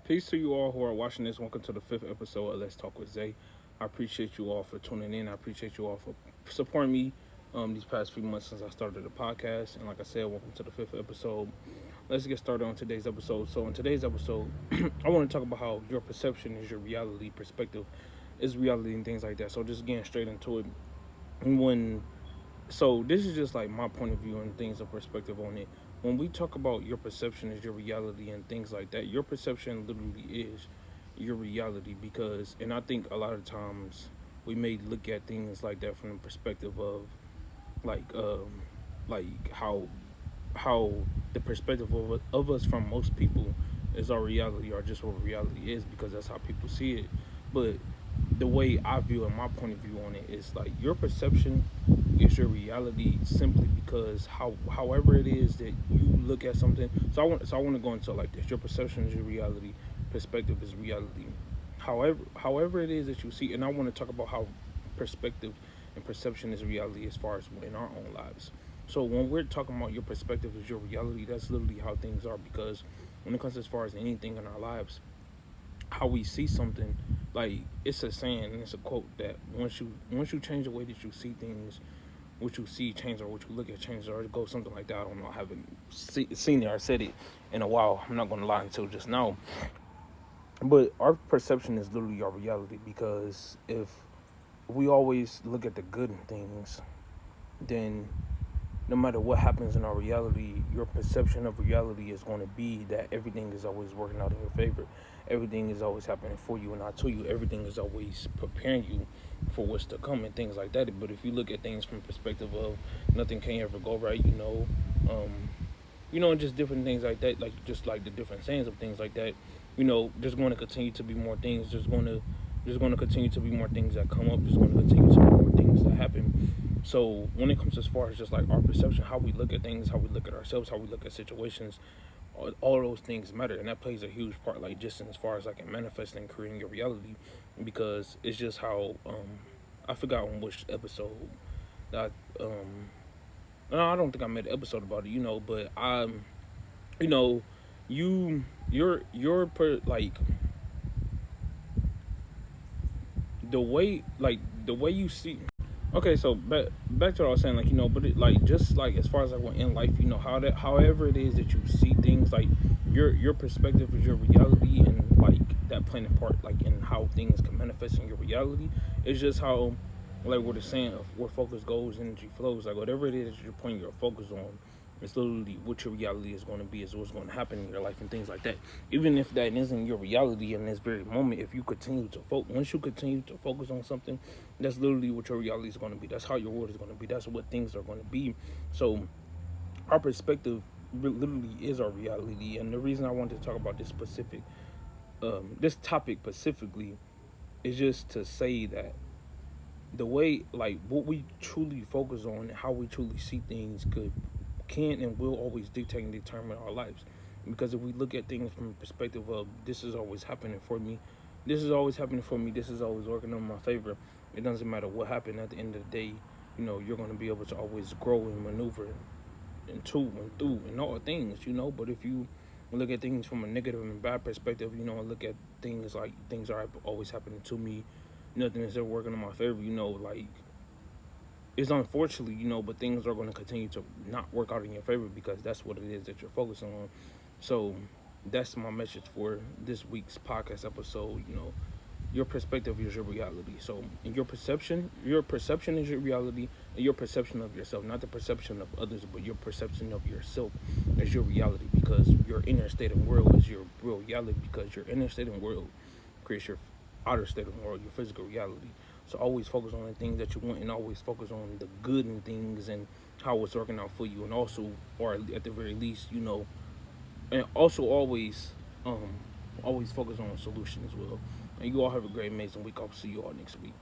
Peace to you all who are watching this. Welcome to the fifth episode of Let's Talk with Zay. I appreciate you all for tuning in. I appreciate you all for supporting me these past few months since I started the podcast. And like I said, welcome to the fifth episode. Let's get started on today's episode. So in today's episode, I want to talk about how your perception is your reality, perspective is reality, and things like that. So just getting straight into it. When so this is just like my point of view and things of perspective on it. When we talk about your perception is your reality and things like that, your perception literally is your reality because, and I think a lot of times we may look at things like that from the perspective of like how the perspective of us from most people is our reality or just what reality is because that's how people see it. But the way I view and my point of view on it is like your perception is your reality simply because however it is that you look at something. So I want to go into like this. Your perception is your reality, perspective is reality. However it is that you see, and I want to talk about how perspective and perception is reality as far as in our own lives. So when we're talking about your perspective is your reality, that's literally how things are because when it comes as far as anything in our lives, how we see something, like it's a saying and it's a quote that once you change the way that you see things, what you see change or what you look at change or it goes something like that. I don't know. I haven't seen it or said it in a while. I'm not going to lie until just now. But our perception is literally our reality because if we always look at the good in things, then no matter what happens in our reality, your perception of reality is going to be that everything is always working out in your favor. Everything is always happening for you. And I tell you, everything is always preparing you for what's to come and things like that. But if you look at things from the perspective of nothing can ever go right, and just different things like that, like just like the different sayings of things like that, there's going to continue to be more things. There's going to continue to be more things that come up. There's going to continue to be more things that happen. So when it comes as far as just like our perception, how we look at things, how we look at ourselves, how we look at situations, all those things matter, and that plays a huge part. Like just as far as like in manifesting, creating your reality, because it's just how I forgot on which episode that no, I don't think I made an episode about it, but you know, like the way you see. Okay, so back to what I was saying, like but it, like just like as far as like in life, how that however it is that you see things, like your perspective is your reality, and like that playing a part like in how things can manifest in your reality. It's just how like what it's saying of where focus goes, energy flows. Like whatever it is that you're putting your focus on, it's literally what your reality is going to be, is what's going to happen in your life and things like that. Even if that isn't your reality in this very moment, if you continue to focus, once you continue to focus on something, that's literally what your reality is going to be. That's how your world is going to be. That's what things are going to be. So our perspective literally is our reality. And the reason I wanted to talk about this topic specifically, is just to say that the way like what we truly focus on and how we truly see things can and will always dictate and determine our lives. Because if we look at things from a perspective of this is always happening for me, this is always happening for me, this is always working on my favor, it doesn't matter what happened at the end of the day, you're going to be able to always grow and maneuver and to and through and all things. But if you look at things from a negative and bad perspective, look at things like things are always happening to me, nothing is ever working in my favor, like it's unfortunately, but things are going to continue to not work out in your favor because that's what it is that you're focusing on. So that's my message for this week's podcast episode. Your perspective is your reality. So in your perception is your reality, and your perception of yourself, not the perception of others, but your perception of yourself is your reality, because your inner state of world is your real reality, because your inner state of world creates your outer state of world, your physical reality. So always focus on the things that you want, and always focus on the good in things and how it's working out for you, and also, or at the very least, and also um always focus on solution as well. And you all have a great, amazing week. I'll see you all next week.